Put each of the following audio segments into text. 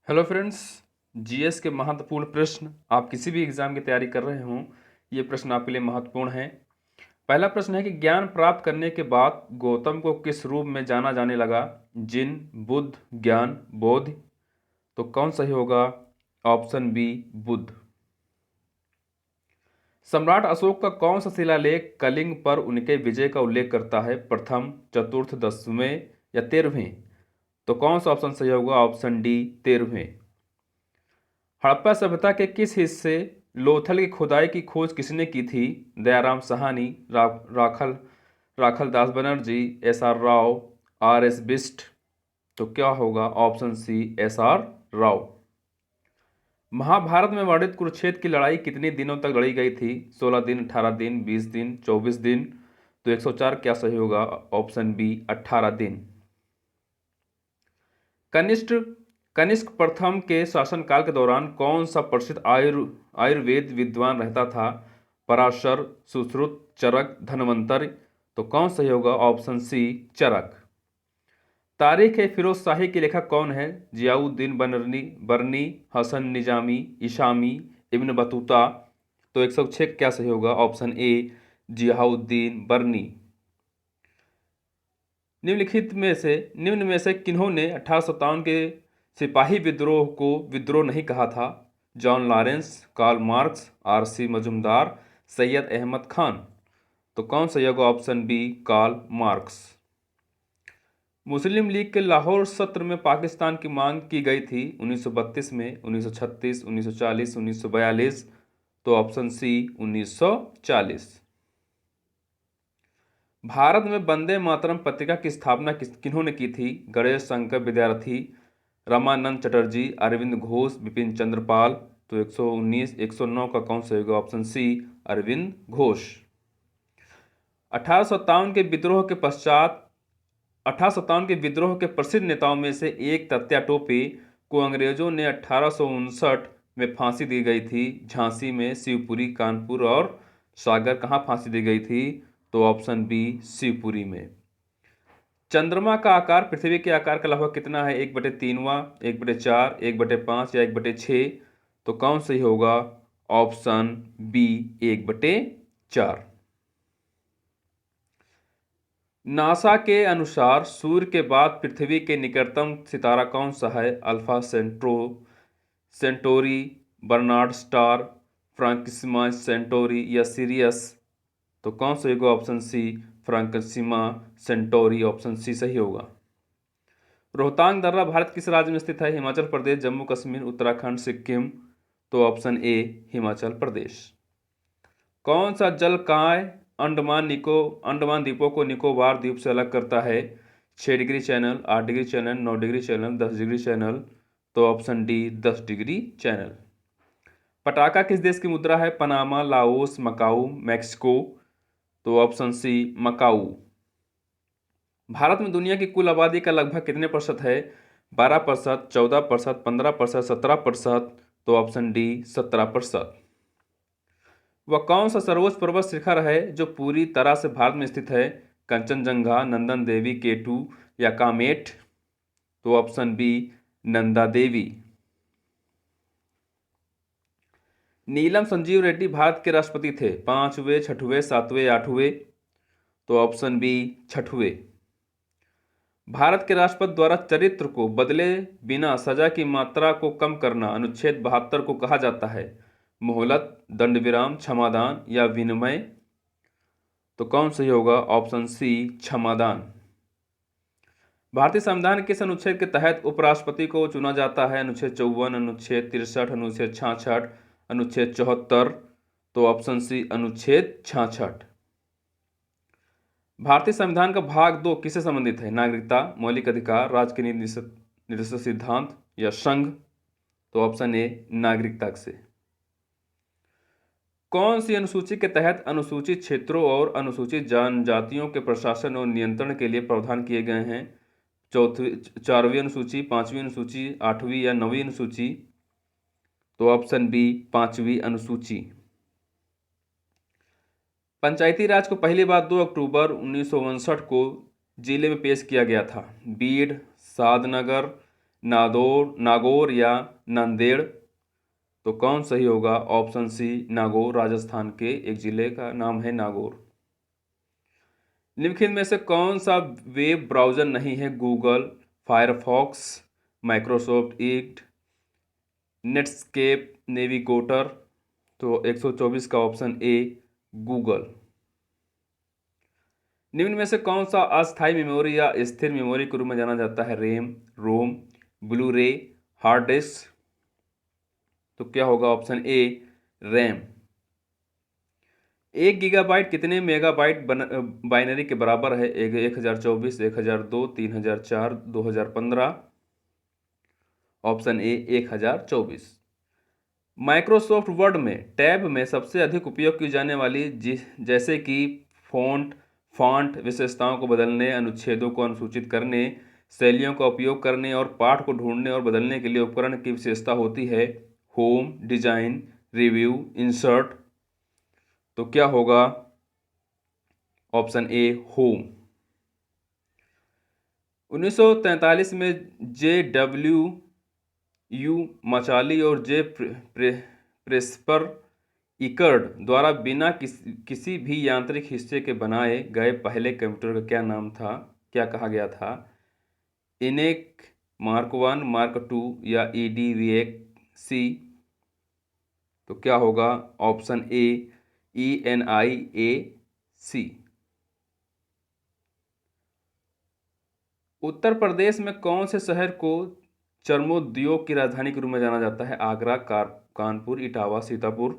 Hello friends. GS के महत्वपूर्ण प्रश्न, आप किसी भी एग्जाम की तैयारी कर रहे हों, ये प्रश्न आपके लिए महत्वपूर्ण है। पहला प्रश्न है कि ज्ञान प्राप्त करने के बाद गौतम को किस रूप में जाना जाने लगा? जिन, बुद्ध, ज्ञान, बोध। तो कौन सही होगा? Option B, Buddha. सम्राट अशोक का कौन सा शिलालेख कलिंग पर उनके विजय का उल्लेख करता है? प्रथम, चतुर्थ, 10वें या 13वें? तो कौन सा ऑप्शन सही होगा? Option D, 13वें। हड़प्पा सभ्यता के किस हिस्से लोथल की खुदाई की खोज किसने की थी? Dayaram Sahni, Rakhal Rakhal Das Banerjee, S R Rao, R S Bist. तो क्या होगा? Option C, S R Rao. Mahabharat में वर्णित कुरुक्षेत्र की लड़ाई कितने दिनों तक लड़ी गई थी? 16 दिन, 18 दिन, 20 दिन, 24 दिन। तो 104 क्या सही होगा? ऑप्शन बी, 18 दिन। कनिष्ठ कनिष्क प्रथम के शासनकाल के दौरान कौन सा प्रसिद्ध आयुर्वेद विद्वान रहता था? पराशर, सुश्रुत, चरक, धन्वंतरि। तो कौन सही होगा? ऑप्शन सी, चरक। तारीख ए फिरोज शाही के लेखक कौन है? जियाउद्दीन बरनी, हसन निजामी, इशामी, इब्न बतूता। तो 106 क्या सही होगा? ऑप्शन ए, जियाउद्दीन बरनी। निम्न में से किन्होंने 1857 के सिपाही विद्रोह को विद्रोह नहीं कहा था? John Lawrence, Karl Marx, R C Majumdar, Syed Ahmad Khan. तो कौन सा होगा? Option B, Karl Marx. Muslim League के लाहौर सत्र में पाकिस्तान की मांग की गई थी 1932 में, 1936, 1940, 1942। तो ऑप्शन सी, 1940। भारत में वंदे मातरम पत्रिका की स्थापना किन्होंने की थी? गणेश शंकर विद्यार्थी, रामानंद चटर्जी, अरविंद घोष, बिपिन चंद्र पाल। तो 119, 109 का कौन सा होगा? ऑप्शन सी, अरविंद घोष। 1857 के विद्रोह के पश्चात 1857 के विद्रोह के प्रसिद्ध नेताओं में से एक तात्या टोपे को अंग्रेजों ने 1859 में फांसी दी गई थी। झांसी में, शिवपुरी, कानपुर और सागर कहाँ फांसी दी गई थी? तो ऑप्शन बी, शिवपुरी में। चंद्रमा का आकार पृथ्वी के आकार का लगभग कितना है? 1/3, 1/4, 1/5 या 1/6? तो कौन सही होगा? Option B, 1/4। नासा के अनुसार सूर्य के बाद पृथ्वी के निकटतम सितारा कौन सा है? Alpha Centauri, Barnard star, Proxima Centauri या सीरियस? तो कौन सा होगा? Option C, Proxima Centauri. Option C सही होगा। रोहतांग दर्रा भारत किस राज्य में स्थित है? हिमाचल प्रदेश, जम्मू कश्मीर, उत्तराखंड, सिक्किम। तो ऑप्शन ए, हिमाचल प्रदेश। कौन सा जलकाय अंडमान द्वीपों को निकोबार द्वीप से अलग करता है? 6 degree channel, 8 degree channel, 9 degree channel, 10 degree channel. तो ऑप्शन डी, 10 डिग्री चैनल। पटाका किस देश की मुद्रा है? Panama, Laos, Macau, Mexico. तो ऑप्शन सी, मकाऊ। भारत में दुनिया की कुल आबादी का लगभग कितने प्रतिशत है? 12%, 14%, 15%, 17%। तो ऑप्शन डी, 17%। वह कौन सा सर्वोच्च पर्वत शिखर है जो पूरी तरह से भारत में स्थित है? कंचनजंगा, नंदन देवी, केटू या कामेट? तो ऑप्शन बी, नंदा देवी। नीलम संजीव रेड्डी भारत के राष्ट्रपति थे? 5वें, 6वें, 7वें, 8वें? तो ऑप्शन बी, 6वें। भारत के राष्ट्रपति द्वारा चरित्र को बदले बिना सजा की मात्रा को कम करना अनुच्छेद 72 को कहा जाता है? मोहलत, दंड विराम, क्षमादान या विनिमय? तो कौन सही होगा? ऑप्शन सी, क्षमादान। भारतीय संविधान के किस अनुच्छेद के तहत उपराष्ट्रपति को चुना जाता है? अनुच्छेद 54, अनुच्छेद 63, अनुच्छेद 66, अनुच्छेद 74? तो ऑप्शन सी, अनुच्छेद 66। भारतीय संविधान का भाग 2 किससे संबंधित है? नागरिकता, मौलिक अधिकार, राज्य के निर्दिष्ट सिद्धांत या संघ? तो ऑप्शन ए, नागरिकता से। कौन सी अनुसूची के तहत अनुसूचित क्षेत्रों और अनुसूचित जनजातियों के प्रशासन और नियंत्रण के लिए प्रावधान किए गए हैं? 4वीं अनुसूची, 5वीं अनुसूची, 8वीं या 9वीं अनुसूची? तो ऑप्शन बी, 5वीं अनुसूची। पंचायती राज को पहली बार 2 अक्टूबर 1959 को जिले में पेश किया गया था? बीड, शादनगर, नागौर या नांदेड़? तो कौन सही होगा? ऑप्शन सी नागौर, राजस्थान के एक जिले का नाम है नागौर। निम्नलिखित में से कौन सा वेब ब्राउज़र नहीं है? Google, Firefox, Microsoft Edge, Netscape, Navigator? तो 124 का ऑप्शन ए गूगल। निम्न में से कौन सा अस्थायी मेमोरी या स्थिर मेमोरी के रूप में जाना जाता है? रैम, रोम, ब्लू रे, हार्ड डिस्क? तो क्या होगा? Option A RAM. 1 गीगाबाइट कितने मेगाबाइट बाइनरी के बराबर है? 1024, 1002, 3004, 2015? Option A 1024। माइक्रोसॉफ्ट वर्ड में टैब में सबसे अधिक उपयोग की जाने वाली जैसे कि फॉन्ट विशेषताओं को बदलने, अनुच्छेदों को अनुसूचित करने, शैलियों का उपयोग करने और पाठ को ढूंढने और बदलने के लिए उपकरण की विशेषता होती है होम, डिजाइन, रिव्यू, इंसर्ट? तो क्या होगा? Option A home. 1943 में JW मचाली और जे प्रेस्पर इकर्ड द्वारा बिना किसी भी यांत्रिक हिस्से के बनाए गए पहले कंप्यूटर का क्या नाम था, क्या कहा गया था? इनेक, मार्क 1, मार्क 2 या EDVC? तो क्या होगा? Option A ENIAC। Uttar Pradesh में कौन से शहर को चर्मोद्योग की राजधानी के रूप में जाना जाता है? आगरा, कानपुर, इटावा, सीतापुर?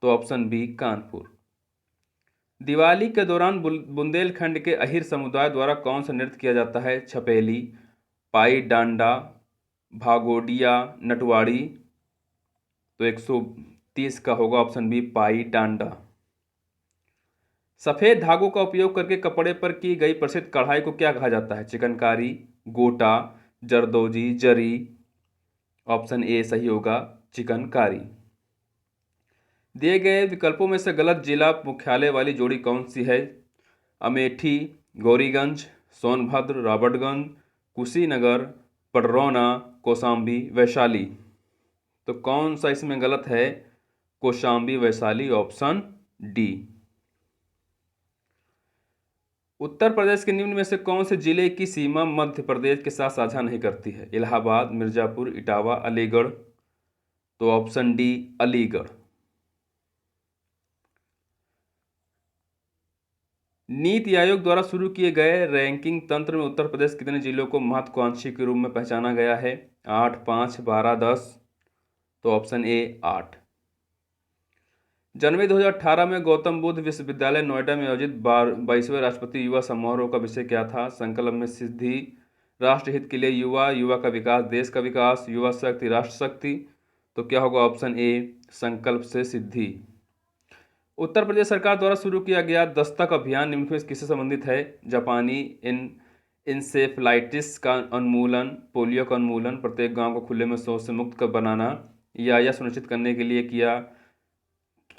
तो ऑप्शन बी कानपुर। दिवाली के दौरान बुंदेलखंड के अहिर समुदाय द्वारा कौन सा नृत्य किया जाता है? छपेली, पाई डांडा, भागोडिया, नटवाड़ी? तो 130 का होगा ऑप्शन बी पाई डांडा। सफेद धागों का उपयोग करके कपड़े पर की गई प्रसिद्ध कढ़ाई को क्या कहा जाता है? चिकनकारी, गोटा, जरदोजी, जरी? ऑप्शन ए सही होगा चिकनकारी। दिए गए विकल्पों में से गलत जिला मुख्यालय वाली जोड़ी कौन सी है? अमेठी, गौरीगंज, सोनभद्र, राबर्टगंज, कुशीनगर, पडरौना, कौशाम्बी, वैशाली? तो कौन सा इसमें गलत है? Kaushambi, Vaishali, option D. उत्तर प्रदेश के निम्न में से कौन से जिले की सीमा मध्य प्रदेश के साथ साझा नहीं करती है? इलाहाबाद, मिर्जापुर, इटावा, अलीगढ़? तो ऑप्शन डी अलीगढ़। नीति आयोग द्वारा शुरू किए गए रैंकिंग तंत्र में उत्तर प्रदेश कितने जिलों को महत्वाकांक्षी के रूप में पहचाना गया है? 8, 5, 12, 10? तो ऑप्शन ए 8। जनवरी 2018 में गौतम बुद्ध विश्वविद्यालय नोएडा में आयोजित 22वें राष्ट्रपति युवा समारोह का विषय क्या था? संकल्प में सिद्धि, राष्ट्रहित के लिए युवा, युवा का विकास, देश का विकास, युवा शक्ति, राष्ट्र शक्ति? तो क्या होगा? ऑप्शन ए संकल्प से सिद्धि। उत्तर प्रदेश सरकार द्वारा शुरू किया गया दस्तक अभियान निम्न में किससे संबंधित है? जापानी इंसेफ्लाइटिस का उन्मूलन, पोलियो का उन्मूलन, प्रत्येक गांव को खुले में शौच से मुक्त कर बनाना, या यह सुनिश्चित करने के लिए किया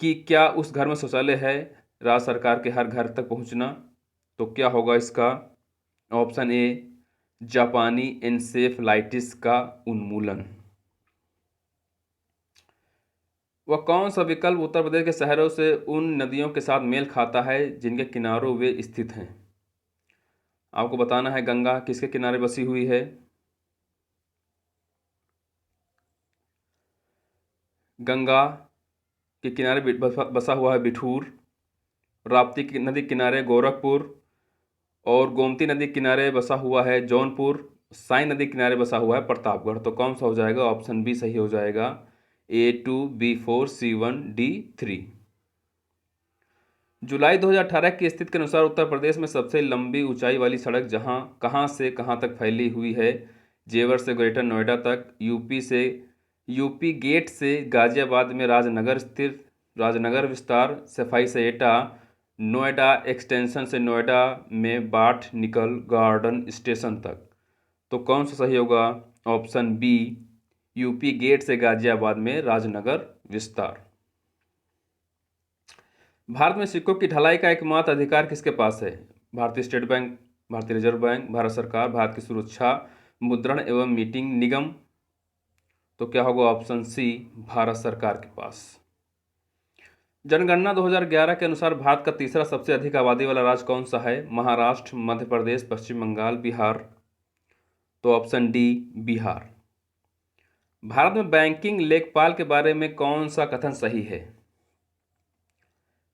कि क्या उस घर में शौचालय है, राज्य सरकार के हर घर तक पहुंचना? तो क्या होगा इसका? ऑप्शन ए जापानी इंसेफ्लाइटिस का उन्मूलन। वह कौन सा विकल्प उत्तर प्रदेश के शहरों से उन नदियों के साथ मेल खाता है जिनके किनारों वे स्थित हैं? आपको बताना है गंगा किसके किनारे बसी हुई है? गंगा के किनारे बसा हुआ है बिठूर, राप्ती की नदी किनारे गोरखपुर, और गोमती नदी किनारे बसा हुआ है जौनपुर, साई नदी किनारे बसा हुआ है प्रतापगढ़। तो कौन सा हो जाएगा? ऑप्शन बी सही हो जाएगा, A2, B4, C1, D3। जुलाई 2018 की स्थिति के अनुसार उत्तर प्रदेश में सबसे लंबी ऊंचाई वाली सड़क कहां से कहां तक फैली हुई है? जेवर से ग्रेटर नोएडा तक, यूपी गेट से गाजियाबाद में राजनगर स्थित राजनगर विस्तार, सफाई से एटा, नोएडा एक्सटेंशन से नोएडा में बाट निकल गार्डन स्टेशन तक? तो कौन सा सही होगा? ऑप्शन बी यूपी गेट से गाजियाबाद में राजनगर विस्तार। भारत में सिक्कों की ढलाई का एकमात्र अधिकार किसके पास है? भारतीय स्टेट बैंक, भारतीय रिजर्व बैंक, भारत सरकार, भारत की सुरक्षा, मुद्रण एवं मीटिंग निगम, तो क्या होगा ऑप्शन सी भारत सरकार के पास। जनगणना 2011 के अनुसार भारत का तीसरा सबसे अधिक आबादी वाला राज्य कौन सा है? महाराष्ट्र, मध्य प्रदेश, पश्चिम बंगाल, बिहार, तो ऑप्शन डी बिहार। भारत में बैंकिंग लेखपाल के बारे में कौन सा कथन सही है?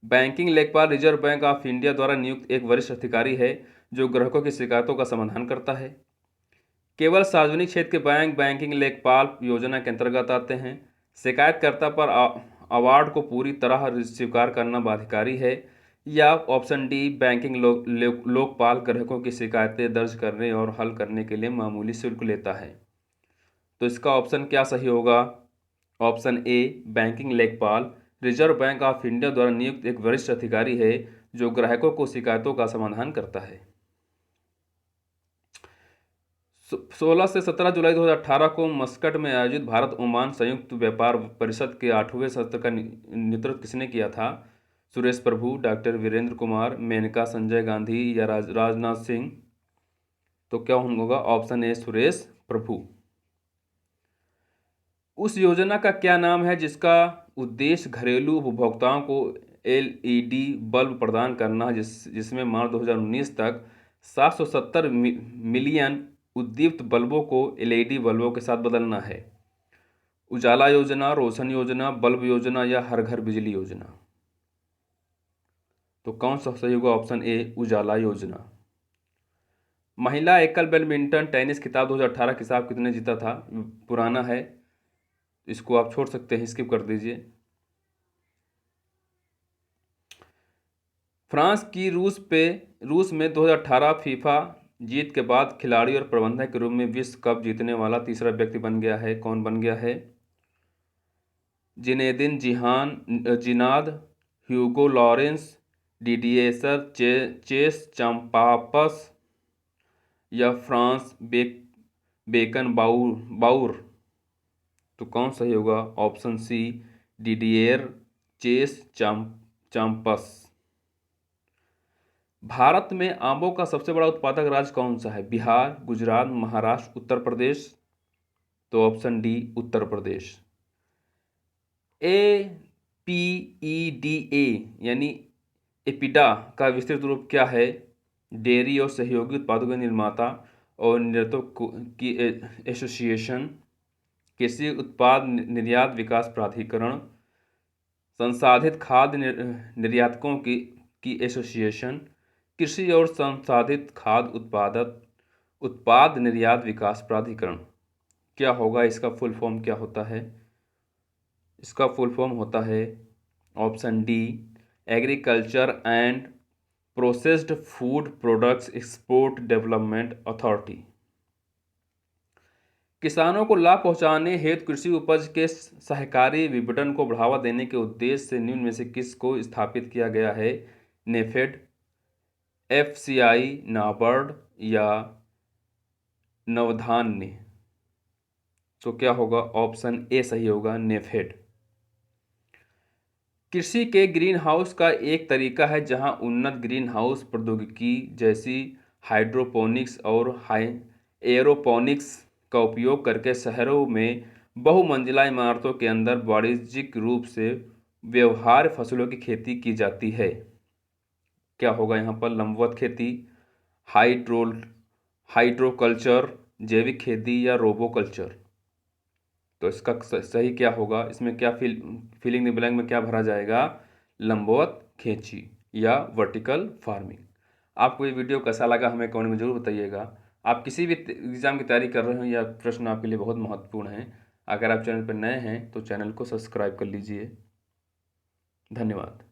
बैंकिंग लेखपाल रिजर्व बैंक ऑफ इंडिया द्वारा नियुक्त एक वरिष्ठ अधिकारी है जो ग्राहकों की शिकायतों का समाधान करता है। केवल सार्वजनिक क्षेत्र के बैंक बैंकिंग लेखपाल योजना के अंतर्गत आते हैं। शिकायतकर्ता पर अवार्ड को पूरी तरह स्वीकार करना बाध्यकारी है। या ऑप्शन डी बैंकिंग लोकपाल ग्राहकों की शिकायतें दर्ज करने और हल करने के लिए मामूली शुल्क लेता है। तो इसका ऑप्शन क्या सही होगा? ऑप्शन ए बैंकिंग लेखपाल रिजर्व बैंक ऑफ इंडिया द्वारा नियुक्त एक वरिष्ठ अधिकारी है जो ग्राहकों को शिकायतों का समाधान करता है। 16 से 17 जुलाई 2018 को मस्कट में आयोजित भारत ओमान संयुक्त व्यापार परिषद के 8वें सत्र का नेतृत्व किसने किया था? सुरेश प्रभु, डॉक्टर वीरेंद्र कुमार, मेनका संजय गांधी या राजनाथ सिंह, तो क्या होगा? ऑप्शन ए सुरेश प्रभु। उस योजना का क्या नाम है जिसका उद्देश्य घरेलू उपभोक्ताओं को एलईडी बल्ब प्रदान करना है, जिसमें मार्च 2019 तक 770 मिलियन उद्दीप्त बल्बों को एलईडी बल्बों के साथ बदलना है? उजाला योजना, रोशन योजना, बल्ब योजना या हर घर बिजली योजना, तो कौन सा सही होगा? ऑप्शन ए उजाला योजना। महिला एकल बैडमिंटन टेनिस खिताब 2018 खिताब किसने जीता था? पुराना है, इसको आप छोड़ सकते हैं, स्किप कर दीजिए। फ्रांस की रूस में 2018 फीफा जीत के बाद खिलाड़ी और प्रबंधक के रूप में विश्व कप जीतने वाला तीसरा व्यक्ति बन गया है। कौन बन गया है? जिनेदिन जिनाद, Hugo Lloris, Didier Deschamps या फ्रांस बेकन बाउर, तो कौन सही होगा? Option C Didier Deschamps. Bharat में आमों का सबसे बड़ा उत्पादक राज्य कौन सा है? बिहार, गुजरात, महाराष्ट्र, उत्तर प्रदेश, तो ऑप्शन डी उत्तर प्रदेश। APEDA यानी एपिडा का विस्तृत रूप क्या है? डेयरी और सहयोगी उत्पादों के निर्माता और निर्यातकों की एसोसिएशन, कृषि उत्पाद निर्यात विकास प्राधिकरण, संसाधित खाद्य निर्यातकों की एसोसिएशन, कृषि और संसाधित खाद्य उत्पाद निर्यात विकास प्राधिकरण। क्या होगा? इसका फुल फॉर्म क्या होता है? इसका फुल फॉर्म होता है option D agriculture and processed food products export development authority. किसानों को लाभ पहुंचाने हेतु कृषि उपज के सहकारी विपणन को बढ़ावा देने के उद्देश्य से निम्न में से किस को स्थापित किया गया है? नेफेड, FCI, नाबार्ड या नवधान्य, तो क्या होगा? ऑप्शन ए सही होगा, नेफेड। कृषि के ग्रीन हाउस का एक तरीका है जहां उन्नत ग्रीन हाउस प्रौद्योगिकी जैसी हाइड्रोपोनिक्स और एयरोपोनिक्स का उपयोग करके शहरों में बहुमंजिला इमारतों के अंदर वाणिज्यिक रूप से व्यवहार्य फसलों की खेती की जाती है। क्या होगा यहाँ पर? लंबवत खेती, हाइड्रोकल्चर, जैविक खेती या रोबोकल्चर, तो इसका सही क्या होगा? इसमें क्या फिलिंग द ब्लैंक में क्या भरा जाएगा? लंबवत खेती या वर्टिकल फार्मिंग। आपको ये वीडियो कैसा लगा हमें कमेंट में जरूर बताइएगा। आप किसी भी एग्जाम की तैयारी कर रहे हो या प्रश्न आपके लिए बहुत महत्वपूर्ण है, अगर आप चैनल पर नए हैं तो चैनल को सब्सक्राइब कर लीजिए। धन्यवाद।